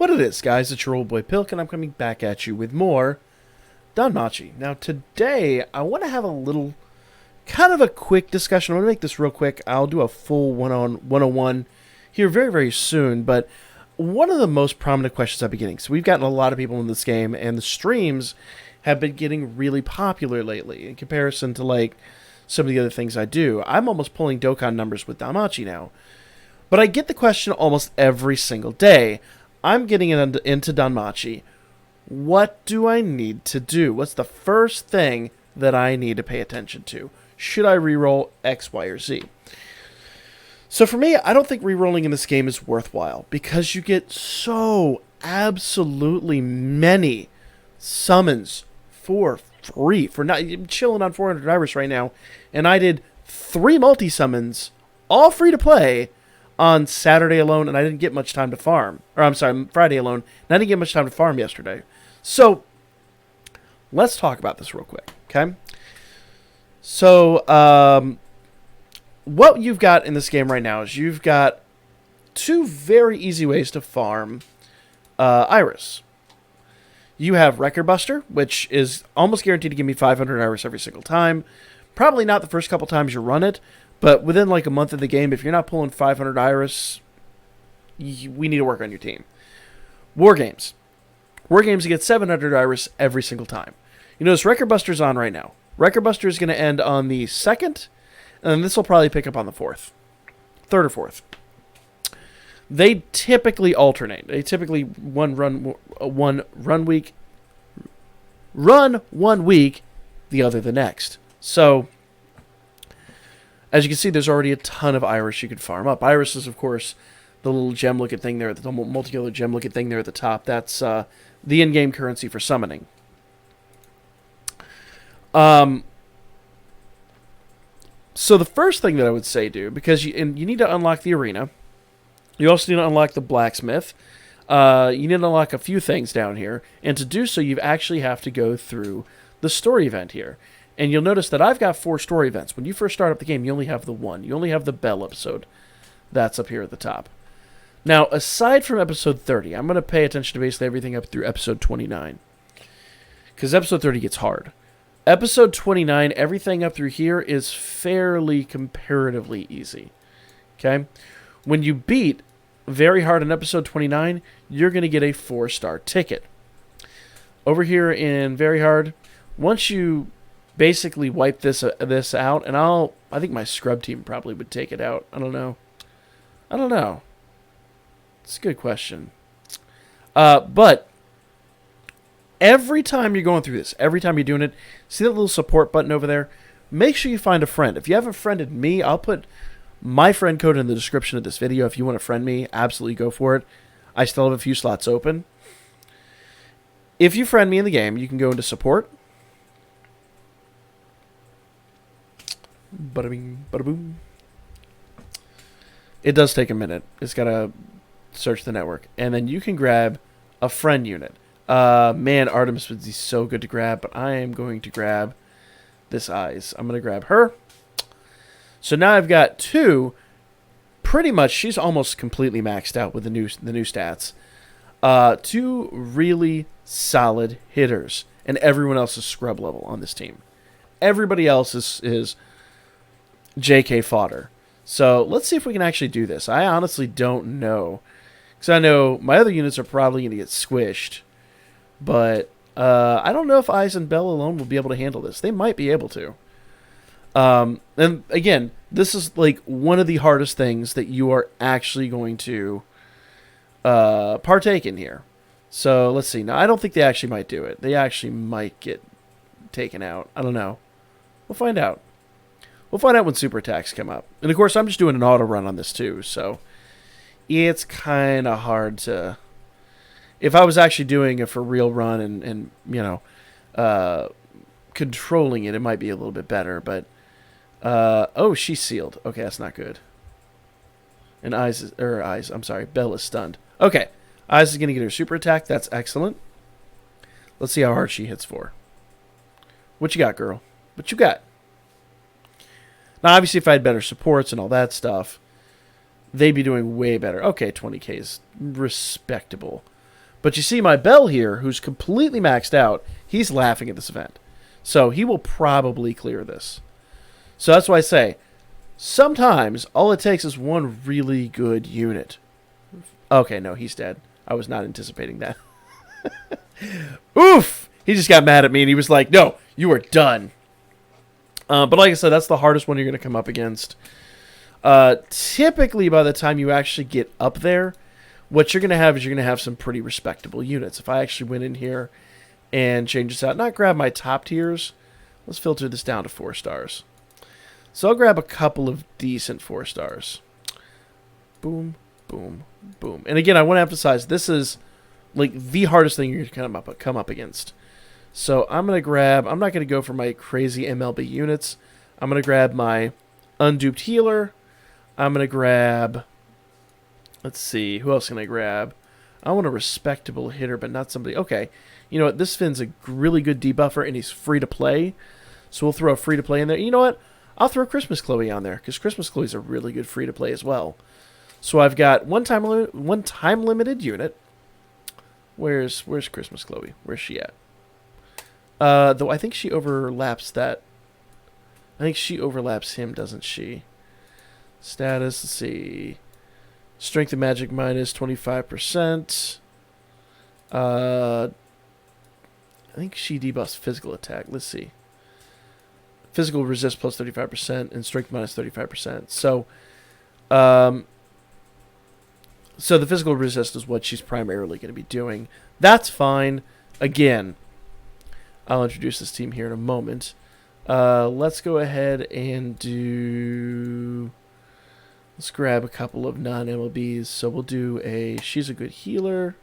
What it is, guys, it's your old boy Pilk, and I'm coming back at you with more DanMachi. Now, today, I want to have a little, kind of a quick discussion. I'm going to make this real quick. I'll do a full one-on-one here very, very soon, but one of the most prominent questions I've been getting, so we've gotten a lot of people in this game, and the streams have been getting really popular lately in comparison to, like, some of the other things I do. I'm almost pulling Dokkan numbers with DanMachi now, but I get the question almost every single day. I'm getting into DanMachi. What do I need to do? What's the first thing that I need to pay attention to? Should I reroll X, Y, or Z? So for me, I don't think rerolling in this game is worthwhile because you get so absolutely many summons for free. I'm chilling on 400 Iris right now, and I did 3 multi-summons, all free to play, on Saturday alone, and I didn't get much time to farm. Or, I'm sorry, Friday alone, and I didn't get much time to farm yesterday. So, let's talk about this real quick, okay? So, what you've got in this game right now is you've got 2 very easy ways to farm Iris. You have Record Buster, which is almost guaranteed to give me 500 Iris every single time. Probably not the first couple times you run it, but within like a month of the game, if you're not pulling 500 Iris, we need to work on your team. War Games. War Games, you get 700 Iris every single time. You notice Record Buster's on right now. Record Buster is going to end on the 2nd, and then this will probably pick up on the 4th. 3rd or 4th. They typically alternate. They typically run 1 week, the other the next. So, as you can see, there's already a ton of Iris you could farm up. Iris is, of course, the little gem-looking thing there, the multicolored gem-looking thing there at the top. That's the in-game currency for summoning. So the first thing that I would say do, because you need to unlock the arena. You also need to unlock the blacksmith. You need to unlock a few things down here. And to do so, you actually have to go through the story event here. And you'll notice that I've got 4 story events. When you first start up the game, you only have the 1. You only have the Bell episode. That's up here at the top. Now, aside from episode 30, I'm going to pay attention to basically everything up through episode 29. Because episode 30 gets hard. Episode 29, everything up through here is fairly comparatively easy. Okay? When you beat very hard in episode 29, you're going to get a 4-star ticket. Over here in very hard, once you basically wipe this out, and I think my scrub team probably would take it out. I don't know. It's a good question. But every time you're going through this, every time you're doing it, see that little support button over there? Make sure you find a friend. If you haven't friended me, I'll put my friend code in the description of this video. If you want to friend me, absolutely go for it. I still have a few slots open. If you friend me in the game, you can go into support. Bada bing, bada boom. It does take a minute. It's got to search the network. And then you can grab a friend unit. Man, Artemis would be so good to grab, but I am going to grab this Eyes. I'm going to grab her. So now I've got 2. Pretty much, she's almost completely maxed out with the new stats. 2 really solid hitters. And everyone else is scrub level on this team. Everybody else is JK fodder. So let's see if we can actually do this. I honestly don't know. Because I know my other units are probably going to get squished. But I don't know if Eyes and Bell alone will be able to handle this. They might be able to. And again, this is like one of the hardest things that you are actually going to partake in here. So let's see. Now, I don't think they actually might do it. They actually might get taken out. I don't know. We'll find out. We'll find out when super attacks come up. And of course, I'm just doing an auto run on this too, so it's kind of hard to... If I was actually doing a for real run and you know, controlling it, it might be a little bit better, but... oh, she's sealed. Okay, that's not good. And Bell is stunned. Okay, Eyes is going to get her super attack. That's excellent. Let's see how hard she hits for. What you got, girl? What you got? Now, obviously, if I had better supports and all that stuff, they'd be doing way better. Okay, 20k is respectable. But you see my Bell here, who's completely maxed out, he's laughing at this event. So he will probably clear this. So that's why I say, sometimes all it takes is one really good unit. Okay, no, he's dead. I was not anticipating that. Oof! He just got mad at me and he was like, no, you are done. But like I said, that's the hardest one you're going to come up against. Typically, by the time you actually get up there, what you're going to have is you're going to have some pretty respectable units. If I actually went in here and change this out, not grab my top tiers, let's filter this down to 4 stars. So I'll grab a couple of decent 4 stars. Boom, boom, boom. And again, I want to emphasize, this is like the hardest thing you're going to come up against. So I'm going to grab, I'm not going to go for my crazy MLB units. I'm going to grab my unduped healer. I'm going to grab, let's see, who else can I grab? I want a respectable hitter, but not somebody, okay. You know what, this Finn's a really good debuffer, and he's free to play. So we'll throw a free to play in there. You know what, I'll throw Christmas Chloe on there, because Christmas Chloe's a really good free to play as well. So I've got one time limited unit. Where's Christmas Chloe? Where's she at? Though I think she overlaps that. I think she overlaps him, doesn't she? Status, let's see. Strength and magic minus 25%. I think she debuffs physical attack. Let's see. Physical resist plus 35% and strength minus 35%. So, so the physical resist is what she's primarily going to be doing. That's fine. Again, I'll introduce this team here in a moment. Let's go ahead and do... Let's grab a couple of non-MLBs. So we'll do a... She's a good healer.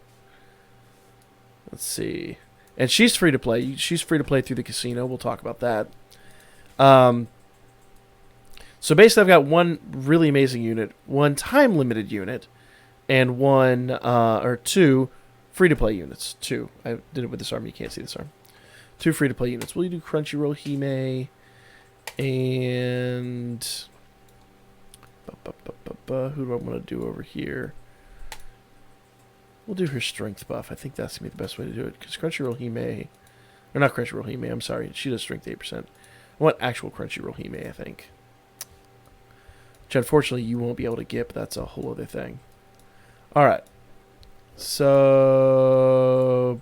Let's see. And she's free to play. She's free to play through the casino. We'll talk about that. So basically I've got one really amazing unit, one time-limited unit, and one, or 2 free-to-play units. 2. I did it with this arm. You can't see this arm. 2 free-to-play units. We'll do Crunchyroll Hime and... Who do I want to do over here? We'll do her strength buff. I think that's going to be the best way to do it. Because Crunchyroll Hime... Or not Crunchyroll Hime, I'm sorry. She does strength 8%. I want actual Crunchyroll Hime, I think. Which unfortunately you won't be able to get, but that's a whole other thing. Alright. So...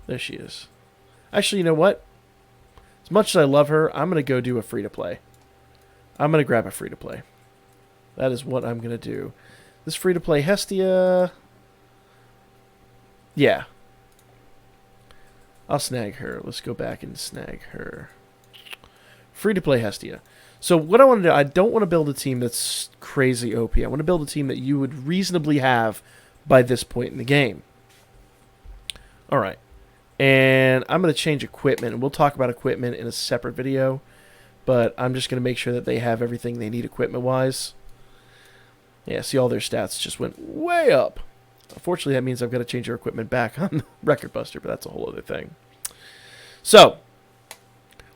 There she is. Actually, you know what? As much as I love her, I'm going to go do a free-to-play. I'm going to grab a free-to-play. That is what I'm going to do. This free-to-play Hestia... Yeah. I'll snag her. Let's go back and snag her. Free-to-play Hestia. So what I want to do, I don't want to build a team that's crazy OP. I want to build a team that you would reasonably have by this point in the game. Alright. And I'm going to change equipment. And we'll talk about equipment in a separate video. But I'm just going to make sure that they have everything they need equipment-wise. Yeah, see all their stats just went way up. Unfortunately, that means I've got to change their equipment back on the Record Buster, but that's a whole other thing. So,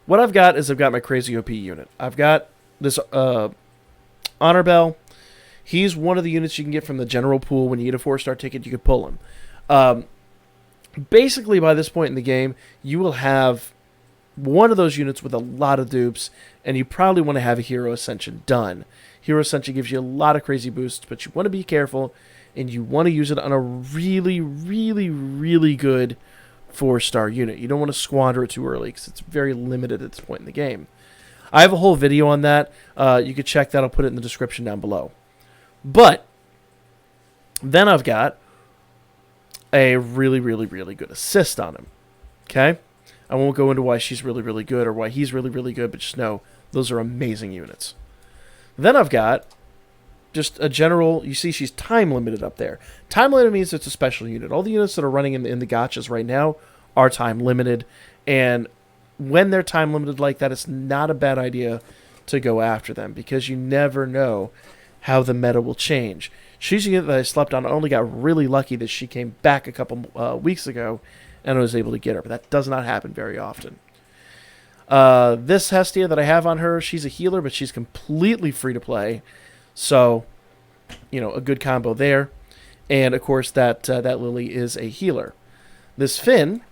what I've got is I've got my crazy OP unit. I've got this Honor Bell. He's one of the units you can get from the general pool. When you get a 4-star ticket, you can pull him. Basically, by this point in the game, you will have one of those units with a lot of dupes, and you probably want to have a Hero Ascension done. Hero Ascension gives you a lot of crazy boosts, but you want to be careful, and you want to use it on a really, really, really good 4-star unit. You don't want to squander it too early, because it's very limited at this point in the game. I have a whole video on that. You can check that. I'll put it in the description down below. But then I've got a really, really, really good assist on him. Okay? I won't go into why she's really, really good or why he's really, really good, but just know those are amazing units. Then I've got just a general, you see she's time limited up there. Time limited means it's a special unit. All the units that are running in the gachas right now are time limited, and when they're time limited like that, it's not a bad idea to go after them, because you never know how the meta will change. She's a unit that I slept on. I only got really lucky that she came back a couple weeks ago, and I was able to get her, but that does not happen very often. This Hestia that I have on her, she's a healer, but she's completely free to play. So, you know, a good combo there. And, of course, that Lily is a healer. This Finn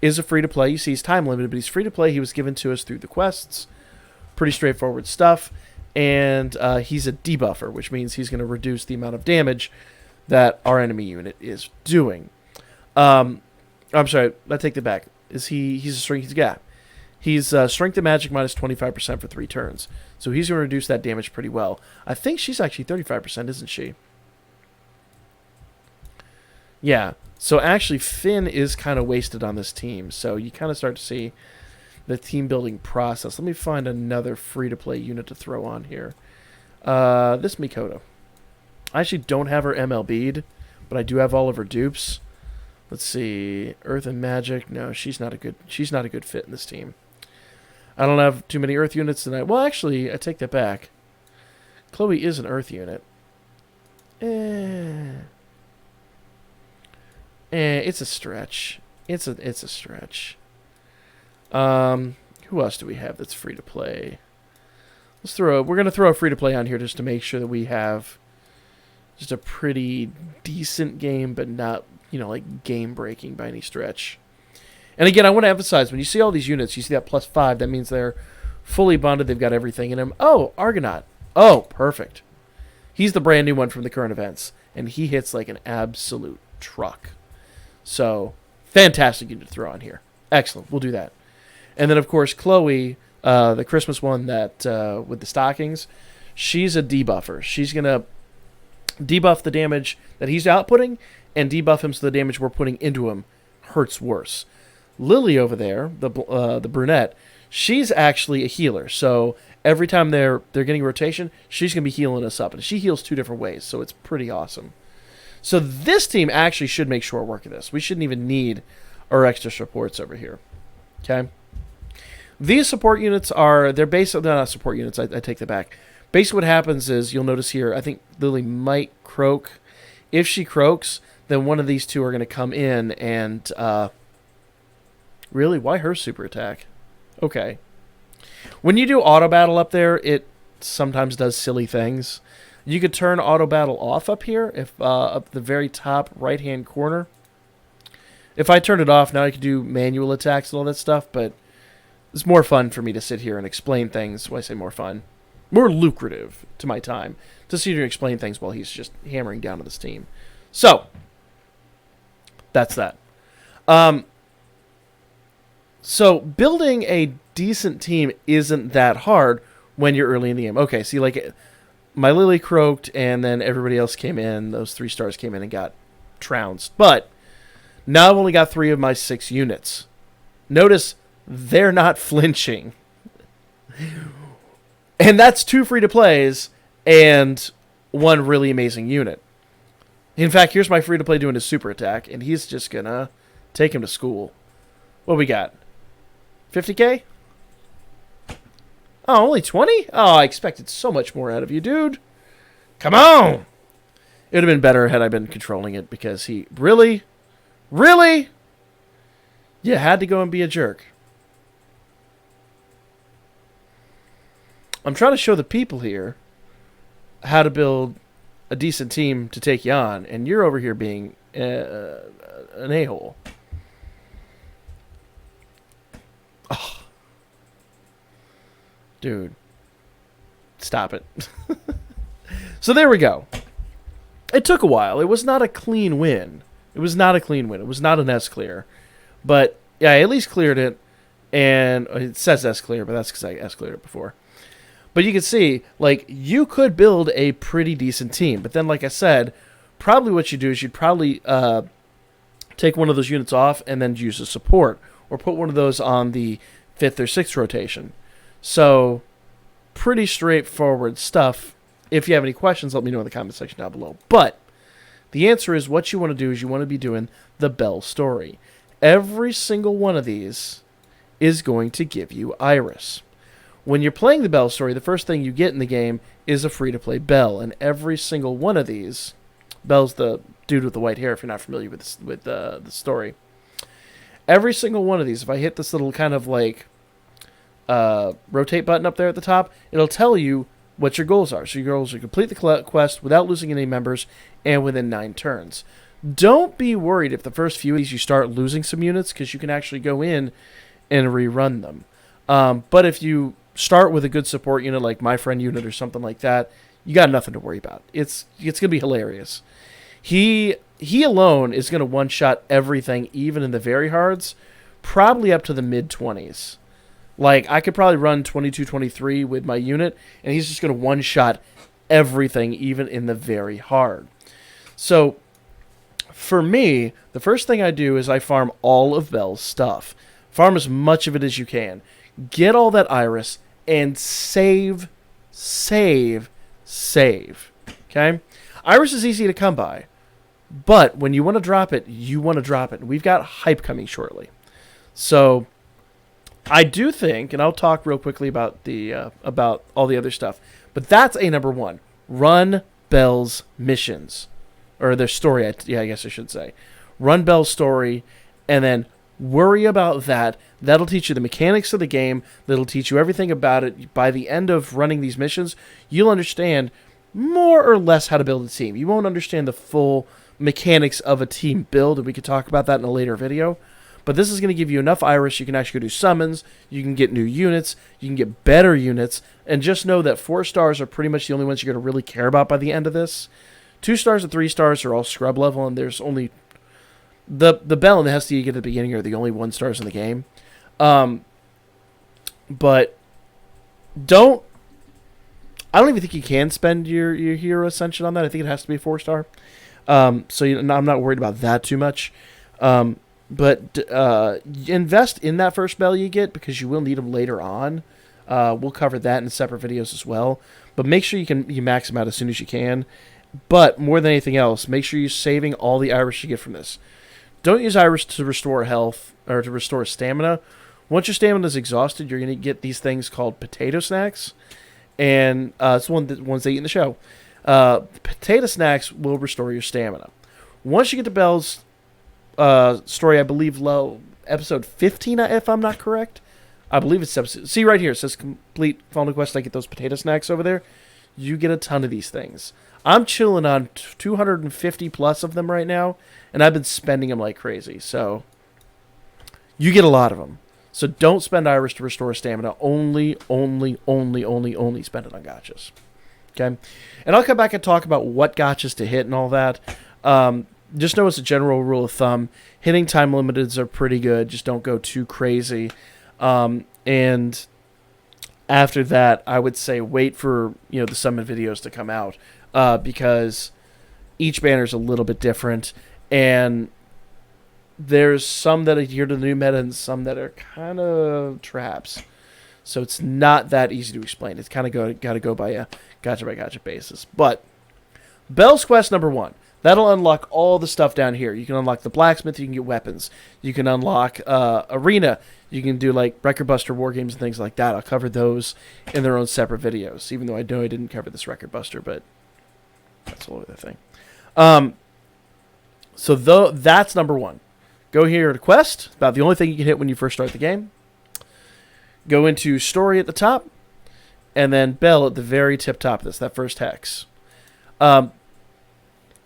is a free-to-play. You see he's time-limited, but he's free-to-play. He was given to us through the quests. Pretty straightforward stuff. And he's a debuffer, which means he's going to reduce the amount of damage that our enemy unit is doing. I'm sorry, I take that back. He's a strength? He's strength and magic minus 25% for 3 turns. So he's going to reduce that damage pretty well. I think she's actually 35%, isn't she? Yeah. So actually, Finn is kind of wasted on this team. So you kind of start to see the team building process. Let me find another free-to-play unit to throw on here. This Mikoto. I actually don't have her MLB'd, but I do have all of her dupes. Let's see. Earth and Magic. No, she's not a good fit in this team. I don't have too many Earth units tonight. Well, actually, I take that back. Chloe is an Earth unit. It's a stretch. It's a stretch. Who else do we have that's free to play? We're gonna throw a free to play on here just to make sure that we have just a pretty decent game, but not, like game breaking by any stretch. And again, I want to emphasize, when you see all these units, you see that +5, that means they're fully bonded, they've got everything in them. Oh, Argonaut. Oh, perfect. He's the brand new one from the current events, and he hits like an absolute truck. So, fantastic unit to throw on here. Excellent, we'll do that. And then, of course, Chloe, the Christmas one that with the stockings, she's a debuffer. She's going to debuff the damage that he's outputting and debuff him so the damage we're putting into him hurts worse. Lily over there, the brunette, she's actually a healer. So every time they're getting rotation, she's going to be healing us up. And she heals 2 different ways, so it's pretty awesome. So this team actually should make short work of this. We shouldn't even need our extra supports over here. Okay? These support units they're not support units, I take that back. Basically what happens is, you'll notice here, I think Lily might croak. If she croaks, then one of these two are going to come in and... really? Why her super attack? Okay. When you do auto battle up there, it sometimes does silly things. You could turn auto battle off up here, if up the very top right-hand corner. If I turn it off, now I can do manual attacks and all that stuff, but it's more fun for me to sit here and explain things. When I say more fun, more lucrative to my time to sit here and explain things while he's just hammering down on this team. So, that's that. So, building a decent team isn't that hard when you're early in the game. Okay, see, like, my Lily croaked, and then everybody else came in. Those 3 stars came in and got trounced. But now I've only got 3 of my 6 units. Notice they're not flinching. And that's 2 free-to-plays and 1 really amazing unit. In fact, here's my free-to-play doing his super attack, and he's just going to take him to school. What we got? 50k? Oh, only 20? Oh, I expected so much more out of you, dude. Come on! It would have been better had I been controlling it, because he... Really? Really? You had to go and be a jerk. I'm trying to show the people here how to build a decent team to take you on, and you're over here being an a-hole. Oh. Dude. Stop it. So there we go. It took a while. It was not a clean win. It was not an S clear. But, yeah, I at least cleared it. And it says S clear, but that's because I S cleared it before. But you can see, like, you could build a pretty decent team. But then, like I said, probably what you do is you'd probably take one of those units off and then use a support. Or put one of those on the 5th or 6th rotation. So, pretty straightforward stuff. If you have any questions, let me know in the comment section down below. But, the answer is, what you want to do is you want to be doing the Bell story. Every single one of these is going to give you Iris. When you're playing the Bell story, the first thing you get in the game is a free-to-play Bell. And every single one of these, Bell's the dude with the white hair, if you're not familiar with the story. Every single one of these, if I hit this little kind of like rotate button up there at the top, it'll tell you what your goals are. So your goals are complete the quest without losing any members and within 9 turns. Don't be worried if the first few of these you start losing some units, because you can actually go in and rerun them. But if you start with a good support unit like my friend unit or something like that, you got nothing to worry about. It's going to be hilarious. He alone is going to one-shot everything, even in the very hards, probably up to the mid-20s. Like, I could probably run 22-23 with my unit, and he's just going to one-shot everything, even in the very hard. So, for me, the first thing I do is I farm all of Belle's stuff. Farm as much of it as you can. Get all that iris, and save. Okay? Iris is easy to come by, but when you want to drop it, you want to drop it. We've got hype coming shortly. So, I do think, and I'll talk real quickly about about all the other stuff, but that's a number 1. Run Belle's missions. Or their story, I guess I should say. Run Belle's story, and then worry about that. That'll teach you the mechanics of the game. That'll teach you everything about it. By the end of running these missions, you'll understand more or less how to build a team. You won't understand the full mechanics of a team build, and we could talk about that in a later video. But this is going to give you enough iris. You can actually go do summons. You can get new units. You can get better units. And just know that 4 stars are pretty much the only ones you're going to really care about by the end of this. 2 stars and 3 stars are all scrub level, and there's only the Belle and the Hestia you get at the beginning are the only 1 stars in the game. But I don't even think you can spend your hero ascension on that. I think it has to be a 4-star. So I'm not worried about that too much. But invest in that first Belle you get, because you will need them later on. We'll cover that in separate videos as well. But make sure you max them out as soon as you can. But more than anything else, make sure you're saving all the iris you get from this. Don't use iris to restore health or to restore stamina. Once your stamina is exhausted, you're going to get these things called potato snacks. And it's ones they eat in the show. Potato snacks will restore your stamina. Once you get to Belle's story, I believe, episode 15, if I'm not correct. I believe it's episode... See right here, it says complete Fallen Quest. I get those potato snacks over there. You get a ton of these things. I'm chilling on 250 plus of them right now, and I've been spending them like crazy. So, you get a lot of them. So don't spend iris to restore stamina. Only spend it on gachas. Okay? And I'll come back and talk about what gachas to hit and all that. Just know as a general rule of thumb, hitting time limiteds are pretty good. Just don't go too crazy. And after that, I would say wait for the summon videos to come out, because each banner is a little bit different, and there's some that adhere to the new meta and some that are kind of traps. So it's not that easy to explain. It's kind of got to go by gotcha basis. But Belle's Quest number 1. That'll unlock all the stuff down here. You can unlock the blacksmith. You can get weapons. You can unlock arena. You can do like Record Buster war games and things like that. I'll cover those in their own separate videos, even though I know I didn't cover this Record Buster, but that's a whole other thing. So that's number 1. Go here to Quest. About the only thing you can hit when you first start the game. Go into Story at the top, and then Belle at the very tip top of this, that first hex.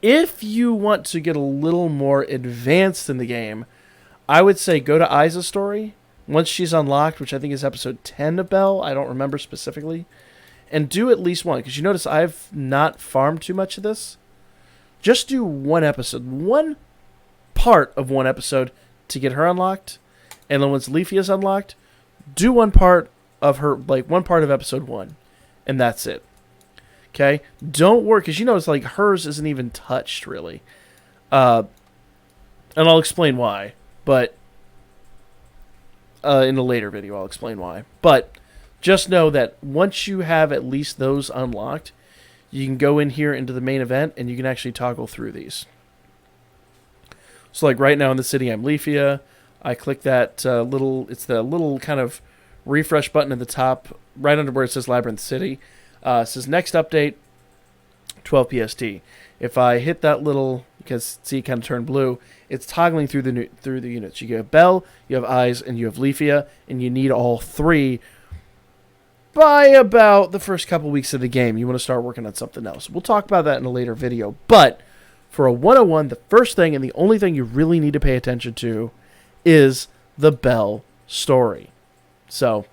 If you want to get a little more advanced in the game, I would say go to Isa's story, once she's unlocked, which I think is episode 10 of Belle. I don't remember specifically. And do at least one, because you notice I've not farmed too much of this. Just do one episode, one part of one episode to get her unlocked. And then once Leafia's unlocked, do one part of her, like one part of episode 1. And that's it. Okay? Don't worry, because you know it's like hers isn't even touched, really. And I'll explain why. But in a later video, I'll explain why. But just know that once you have at least those unlocked, you can go in here into the main event, and you can actually toggle through these. So like right now in the city, I'm Leafia. I click that it's the little kind of refresh button at the top, right under where it says Labyrinth City. It says next update, 12 PST. If I hit that little, because see, it kind of turned blue, it's toggling through the units. You have Belle, you have Eyes, and you have Leafia, and you need all 3 by about the first couple weeks of the game, you want to start working on something else. We'll talk about that in a later video. But for a 101, the first thing and the only thing you really need to pay attention to is the Belle story. So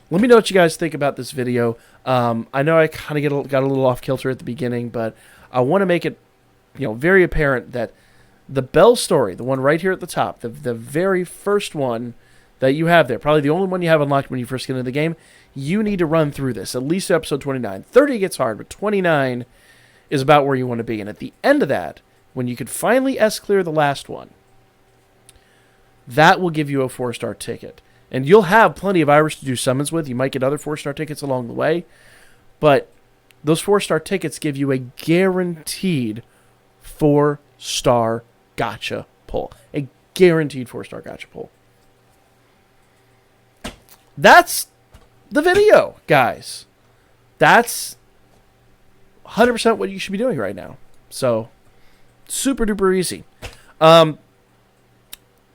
let me know what you guys think about this video. I know I kind of got a little off kilter at the beginning, but I want to make it, very apparent that the Belle story, the one right here at the top, the very first one that you have there, probably the only one you have unlocked when you first get into the game, you need to run through this, at least episode 29. 30 gets hard, but 29 is about where you want to be. And at the end of that, when you can finally S-clear the last one, that will give you a 4-star ticket. And you'll have plenty of Irish to do summons with. You might get other 4-star tickets along the way. But those 4-star tickets give you a guaranteed 4-star gacha pull. A guaranteed 4-star gacha pull. That's the video, guys. That's 100% what you should be doing right now. So, super duper easy.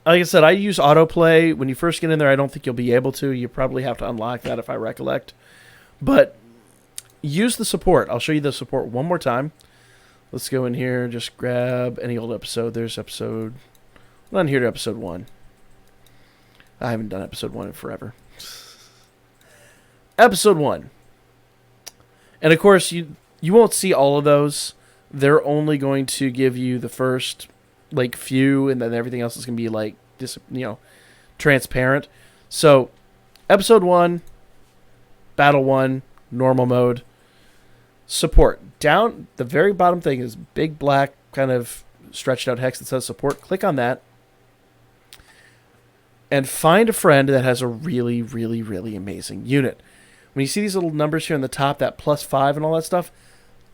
Like I said, I use autoplay. When you first get in there, I don't think you'll be able to. You probably have to unlock that if I recollect. But use the support. I'll show you the support one more time. Let's go in here. Just grab any old episode. There's episode... I'm on here to episode 1. I haven't done episode 1 in forever. Episode 1. And of course, you won't see all of those. They're only going to give you the first... few, and then everything else is going to be transparent. So episode 1, battle 1, normal mode, support. Down the very bottom thing is big black kind of stretched out hex that says support. Click on that and find a friend that has a really, really, really amazing unit. When you see these little numbers here on the top, that +5 and all that stuff,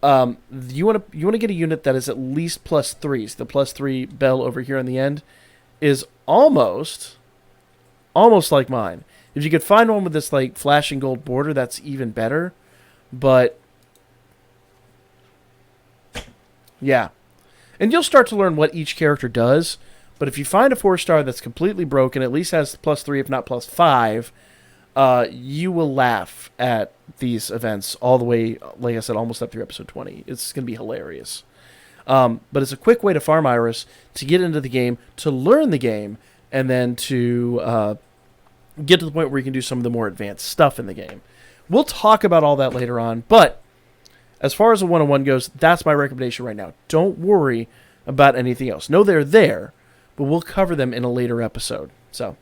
you want to get a unit that is at least +3s. The +3 Belle over here on the end is almost like mine. If you could find one with this flashing gold border, that's even better. But yeah, and you'll start to learn what each character does. But if you find a 4-star that's completely broken, at least has +3 if not +5. You will laugh at these events all the way, like I said, almost up through episode 20. It's going to be hilarious. But it's a quick way to farm Iris, to get into the game, to learn the game, and then to get to the point where you can do some of the more advanced stuff in the game. We'll talk about all that later on, but as far as the 101 goes, that's my recommendation right now. Don't worry about anything else. No, they're there, but we'll cover them in a later episode. So...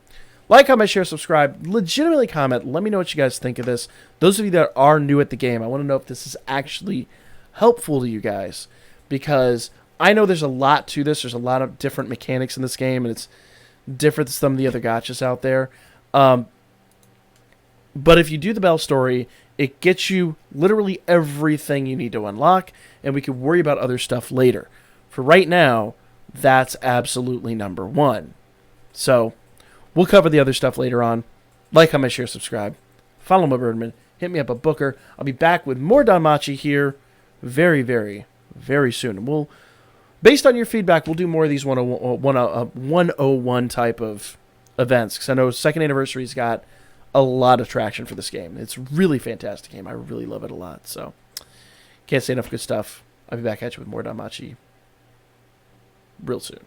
like, comment, share, subscribe, legitimately comment. Let me know what you guys think of this. Those of you that are new at the game, I want to know if this is actually helpful to you guys. Because I know there's a lot to this. There's a lot of different mechanics in this game, and it's different than some of the other gachas out there. But if you do the Belle story, it gets you literally everything you need to unlock, and we can worry about other stuff later. For right now, that's absolutely number 1. So... we'll cover the other stuff later on. Like, comment, share, subscribe. Follow my Birdman. Hit me up at Booker. I'll be back with more DanMachi here very, very, very soon. And we'll, based on your feedback, we'll do more of these 101 type of events. Because I know 2nd Anniversary's got a lot of traction for this game. It's a really fantastic game. I really love it a lot. So, can't say enough good stuff. I'll be back at you with more DanMachi real soon.